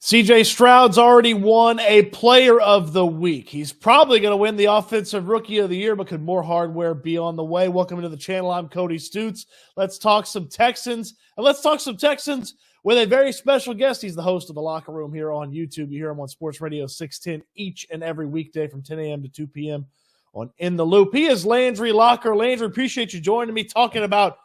CJ Stroud's already won a Player of the Week. He's probably going to win the Offensive Rookie of the Year, but could more hardware be on the way? Welcome to the channel. I'm Cody Stoots. Let's talk some Texans, and let's talk some Texans with a very special guest. He's the host of The Locker Room here on YouTube. You hear him on Sports Radio 610 each and every weekday from 10 a.m. to 2 p.m. on In the Loop. He is Landry Locker. Landry, appreciate you joining me talking about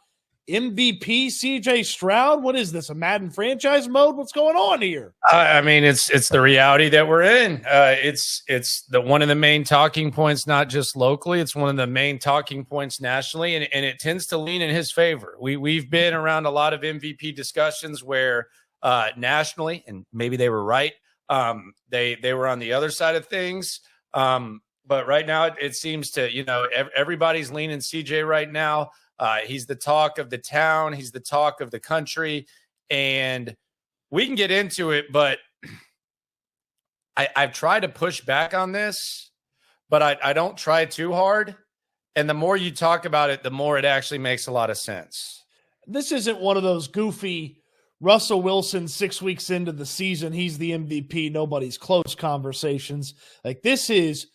MVP CJ Stroud. What is this, a Madden franchise mode? What's going on here? I mean, it's the reality that we're in. It's the one of the main talking points, not just locally. It's one of the main talking points nationally, and it tends to lean in his favor. We've been around a lot of MVP discussions where nationally, and maybe they were right, they were on the other side of things. But right now, it seems to, everybody's leaning CJ right now. He's the talk of the town. He's the talk of the country. And we can get into it, but I've tried to push back on this, but I don't try too hard. And the more you talk about it, the more it actually makes a lot of sense. This isn't one of those goofy Russell Wilson 6 weeks into the season, he's the MVP, nobody's close conversations. Like, this is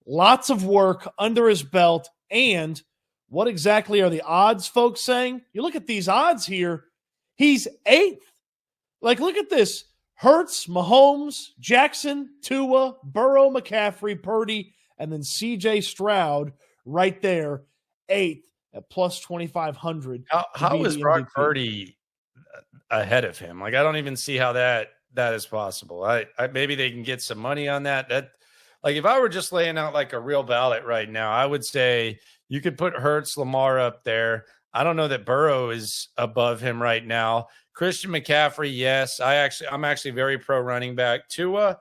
lots of work under his belt. And what exactly are the odds, folks, saying? You look at these odds here, he's 8th. Like, look at this. Hurts, Mahomes, Jackson, Tua, Burrow, McCaffrey, Purdy, and then CJ Stroud right there, 8th at plus 2,500. How is Brock Purdy ahead of him? Like, I don't even see how that is possible. I maybe they can get some money on that. Like, if I were just laying out like a real ballot right now, I would say you could put Hurts, Lamar up there. I don't know that Burrow is above him right now. Christian McCaffrey, yes. I'm actually very pro running back. Tua,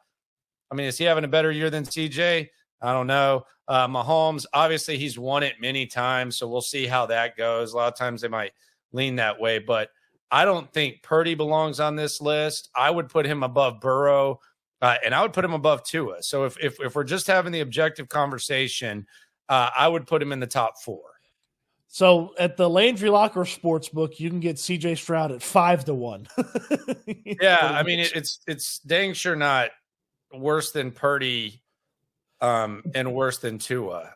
I mean, is he having a better year than CJ? I don't know. Mahomes, obviously he's won it many times, so we'll see how that goes. A lot of times they might lean that way, but I don't think Purdy belongs on this list. I would put him above Burrow, and I would put him above Tua. So if we're just having the objective conversation, I would put him in the top 4. So at the Landry Locker Sportsbook, you can get CJ Stroud at 5-1. Yeah, I mean, it's dang sure not worse than Purdy and worse than Tua.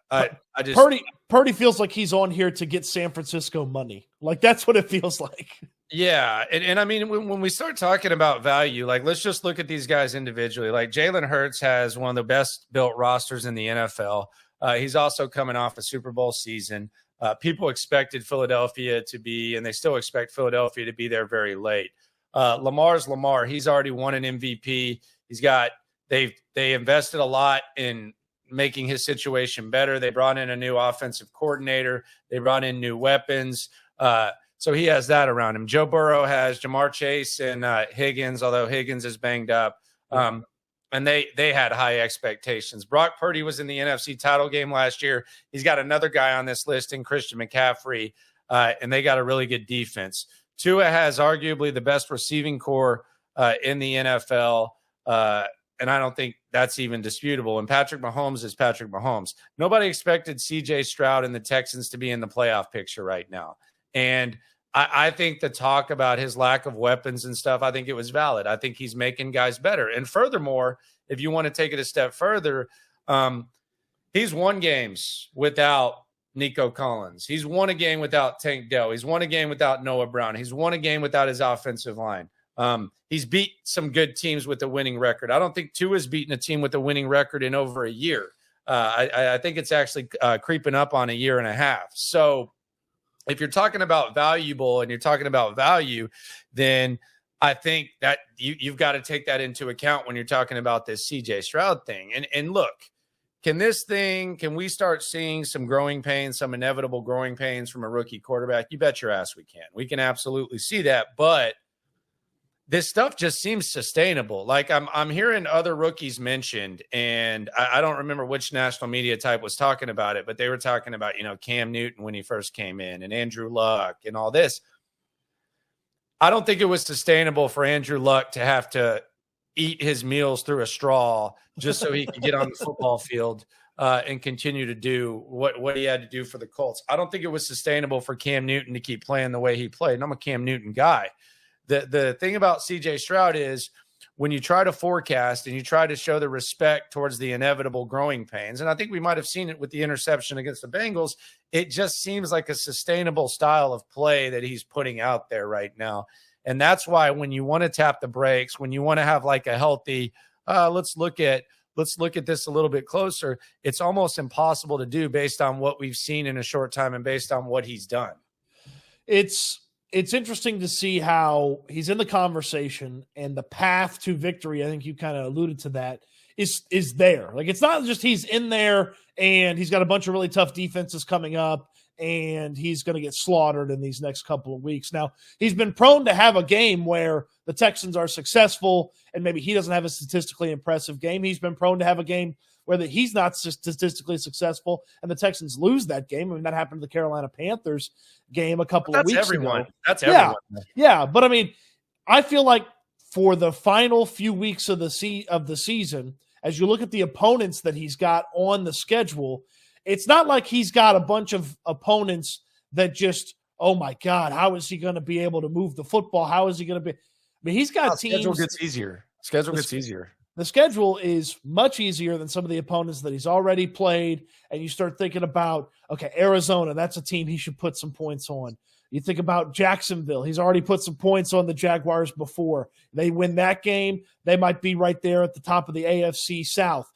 Purdy feels like he's on here to get San Francisco money. Like, that's what it feels like. Yeah, and I mean, when we start talking about value, like, let's just look at these guys individually. Like, Jalen Hurts has one of the best built rosters in the NFL. He's also coming off a Super Bowl season. People expected Philadelphia to be, and they still expect Philadelphia to be there very late. Lamar's Lamar. He's already won an MVP. They invested a lot in making his situation better. They brought in a new offensive coordinator. They brought in new weapons. So he has that around him. Joe Burrow has Jamar Chase and Higgins, although Higgins is banged up. And they had high expectations. Brock Purdy was in the NFC title game last year. He's got another guy on this list in Christian McCaffrey, and they got a really good defense. Tua has arguably the best receiving core in the NFL, and I don't think that's even disputable. And Patrick Mahomes is Patrick Mahomes. Nobody expected CJ Stroud and the Texans to be in the playoff picture right now. And I think the talk about his lack of weapons and stuff, I think it was valid. I think he's making guys better. And furthermore, if you want to take it a step further, he's won games without Nico Collins. He's won a game without Tank Dell. He's won a game without Noah Brown. He's won a game without his offensive line. He's beat some good teams with a winning record. I don't think Tua's beaten a team with a winning record in over a year. I think it's actually creeping up on a year and a half. So if you're talking about valuable and you're talking about value, then I think that you've got to take that into account when you're talking about this CJ Stroud thing. And look, can we start seeing some growing pains, some inevitable growing pains from a rookie quarterback? You bet your ass we can. We can absolutely see that. But this stuff just seems sustainable. Like, I'm hearing other rookies mentioned, and I don't remember which national media type was talking about it, but they were talking about, Cam Newton when he first came in and Andrew Luck and all this. I don't think it was sustainable for Andrew Luck to have to eat his meals through a straw just so he could get on the football field and continue to do what he had to do for the Colts. I don't think it was sustainable for Cam Newton to keep playing the way he played. And I'm a Cam Newton guy. The thing about CJ Stroud is when you try to forecast and you try to show the respect towards the inevitable growing pains, and I think we might have seen it with the interception against the Bengals, it just seems like a sustainable style of play that he's putting out there right now. And that's why when you want to tap the brakes, when you want to have like a healthy, let's look at this a little bit closer, it's almost impossible to do based on what we've seen in a short time and based on what he's done. It's interesting to see how he's in the conversation, and the path to victory, I think you kind of alluded to that, is there. Like, it's not just he's in there and he's got a bunch of really tough defenses coming up and he's going to get slaughtered in these next couple of weeks. Now, he's been prone to have a game where the Texans are successful and maybe he doesn't have a statistically impressive game. He's been prone to have a game where he's not statistically successful and the Texans lose that game. I mean, that happened to the Carolina Panthers game a couple of weeks ago. That's everyone. Yeah. But I mean, I feel like for the final few weeks of the season, as you look at the opponents that he's got on the schedule, it's not like he's got a bunch of opponents that just, oh my God, how is he going to be able to move the football? How is he going to be? I mean, he's got teams. Schedule gets easier. The schedule is much easier than some of the opponents that he's already played. And you start thinking about, okay, Arizona, that's a team he should put some points on. You think about Jacksonville. He's already put some points on the Jaguars before. They win that game, they might be right there at the top of the AFC South.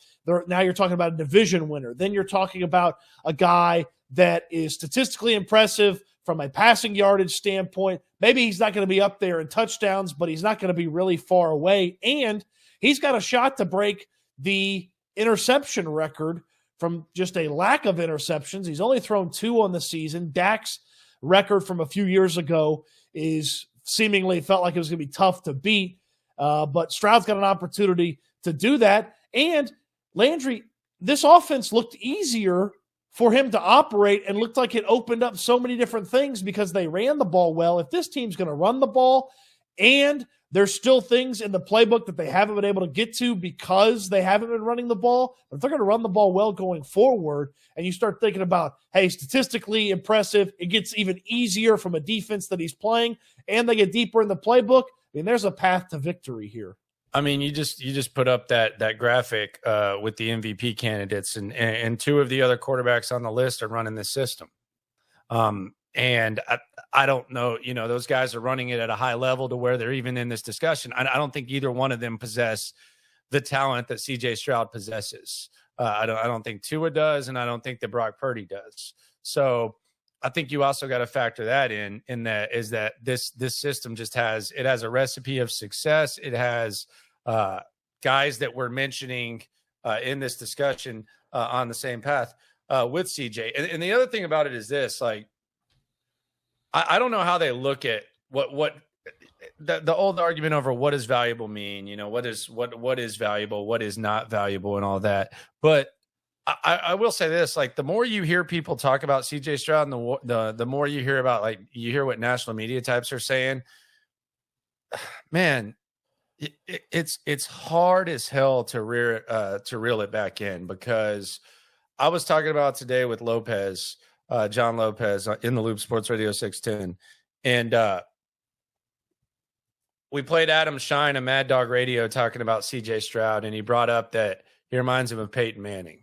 Now you're talking about a division winner. Then you're talking about a guy that is statistically impressive from a passing yardage standpoint. Maybe he's not going to be up there in touchdowns, but he's not going to be really far away. And he's got a shot to break the interception record from just a lack of interceptions. He's only thrown 2 on the season. Dak's record from a few years ago is seemingly felt like it was going to be tough to beat. But Stroud's got an opportunity to do that. And Landry, this offense looked easier for him to operate and looked like it opened up so many different things because they ran the ball well. If this team's going to run the ball and there's still things in the playbook that they haven't been able to get to because they haven't been running the ball, but if they're going to run the ball well going forward and you start thinking about, hey, statistically impressive, it gets even easier from a defense that he's playing and they get deeper in the playbook, I mean, there's a path to victory here. I mean, you just put up that graphic with the MVP candidates, and 2 of the other quarterbacks on the list are running this system. And I don't know, those guys are running it at a high level to where they're even in this discussion. I don't think either one of them possess the talent that CJ Stroud possesses. I don't think Tua does, and I don't think that Brock Purdy does. So I think you also got to factor that in that is that this system just has a recipe of success. It has guys that we're mentioning in this discussion on the same path with CJ. And the other thing about it is this, like, I don't know how they look at what the old argument over what does valuable mean, what is valuable, what is not valuable and all that. But I will say this, like, the more you hear people talk about CJ Stroud and the more you hear about, like, you hear what national media types are saying, man, it's hard as hell to reel it back in, because I was talking about today with Lopez, John Lopez in the Loop Sports Radio 610. And we played Adam Shine on Mad Dog Radio talking about CJ Stroud, and he brought up that he reminds him of Peyton Manning.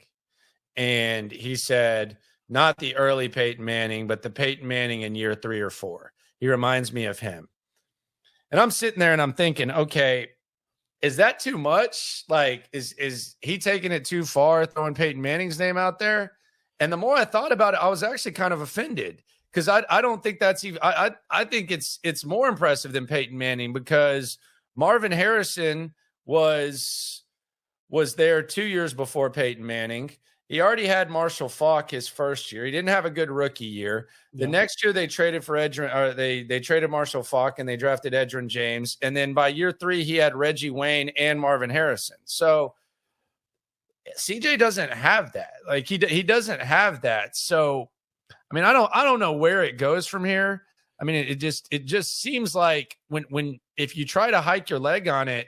And he said, not the early Peyton Manning, but the Peyton Manning in year 3 or 4. He reminds me of him. And I'm sitting there and I'm thinking, okay, is that too much? Like, is he taking it too far, throwing Peyton Manning's name out there? And the more I thought about it, I was actually kind of offended, because I don't think that's even, I think it's more impressive than Peyton Manning, because Marvin Harrison was there 2 years before Peyton Manning. He already had Marshall Faulk his first year. He didn't have a good rookie year. The next year they traded for they traded Marshall Faulk and they drafted Edgerrin James. And then by year 3, he had Reggie Wayne and Marvin Harrison. So CJ doesn't have that. Like, he doesn't have that. So, I mean, I don't know where it goes from here. I mean, it just seems like if you try to hike your leg on it,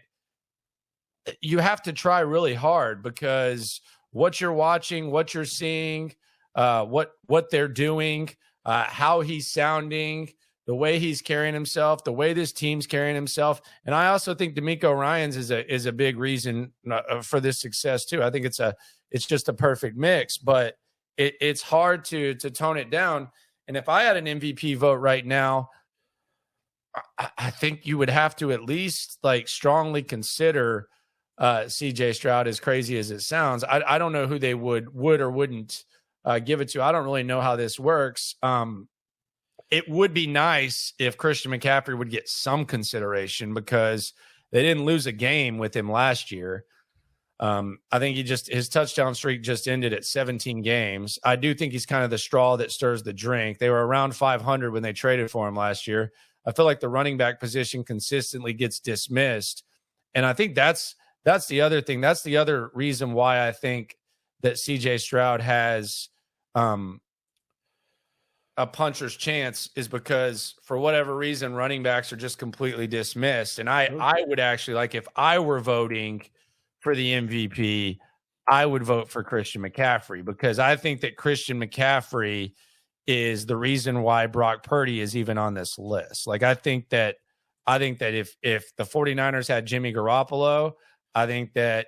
you have to try really hard, because what you're watching, what you're seeing, what they're doing, how he's sounding, the way he's carrying himself, the way this team's carrying himself. And I also think D'Amico Ryans is a big reason for this success too. I think it's just a perfect mix, but it's hard to tone it down. And if I had an MVP vote right now, I think you would have to at least like strongly consider CJ Stroud, as crazy as it sounds. I don't know who they would or wouldn't give it to. I don't really know how this works. It would be nice if Christian McCaffrey would get some consideration because they didn't lose a game with him last year. I think his touchdown streak just ended at 17 games. I do think he's kind of the straw that stirs the drink. They were around 500 when they traded for him last year. I feel like the running back position consistently gets dismissed. And I think that's the other thing. That's the other reason why I think that CJ Stroud has a puncher's chance is because for whatever reason, running backs are just completely dismissed. And I would actually, like, if I were voting for the MVP, I would vote for Christian McCaffrey because I think that Christian McCaffrey is the reason why Brock Purdy is even on this list. Like, I think that if the 49ers had Jimmy Garoppolo, I think that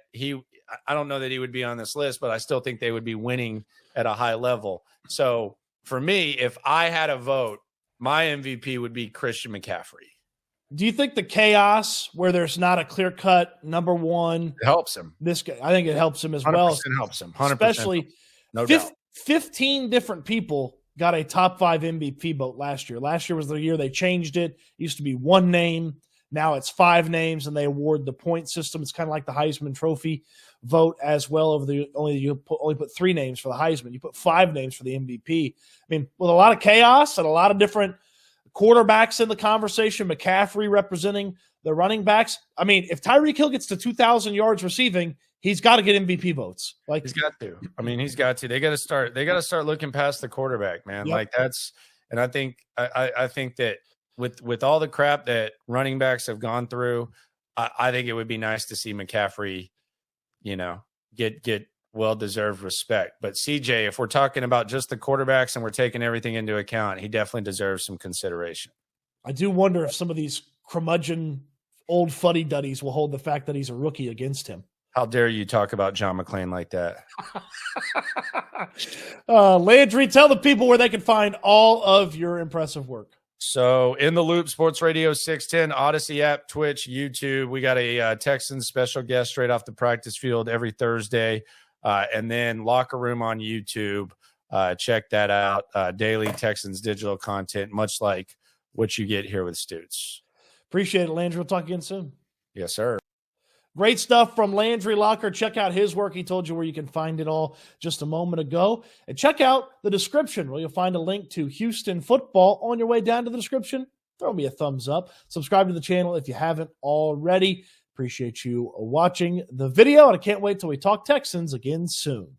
I don't know that he would be on this list, but I still think they would be winning at a high level. So for me, if I had a vote, my MVP would be Christian McCaffrey. Do you think the chaos where there's not a clear-cut number one helps him? This guy, I think it helps him as 100% well. Helps him. 100%. Especially No doubt. 15 different people got a top 5 MVP vote last year. Last year was the year they changed it. It used to be one name. Now it's 5 names, and they award the point system. It's kind of like the Heisman Trophy vote as well. You only put 3 names for the Heisman. You put 5 names for the MVP. I mean, with a lot of chaos and a lot of different quarterbacks in the conversation, McCaffrey representing the running backs. I mean, if Tyreek Hill gets to 2,000 yards receiving, he's got to get MVP votes. Like, he's got to. I mean, he's got to. They got to start looking past the quarterback, man. Yep. Like that's. And I think that with all the crap that running backs have gone through, I think it would be nice to see McCaffrey, get well-deserved respect. But CJ, if we're talking about just the quarterbacks and we're taking everything into account, he definitely deserves some consideration. I do wonder if some of these curmudgeon old fuddy-duddies will hold the fact that he's a rookie against him. How dare you talk about John McClain like that? Landry, tell the people where they can find all of your impressive work. So In the Loop, Sports Radio 610, Odyssey app, Twitch, YouTube. We got a Texans special guest straight off the practice field every Thursday. And then Locker Room on YouTube. Check that out. Daily Texans digital content, much like what you get here with Stoots. Appreciate it, Landry. We'll talk again soon. Yes, sir. Great stuff from Landry Locker. Check out his work. He told you where you can find it all just a moment ago. And check out the description where you'll find a link to Houston football. On your way down to the description, throw me a thumbs up. Subscribe to the channel if you haven't already. Appreciate you watching the video, and I can't wait till we talk Texans again soon.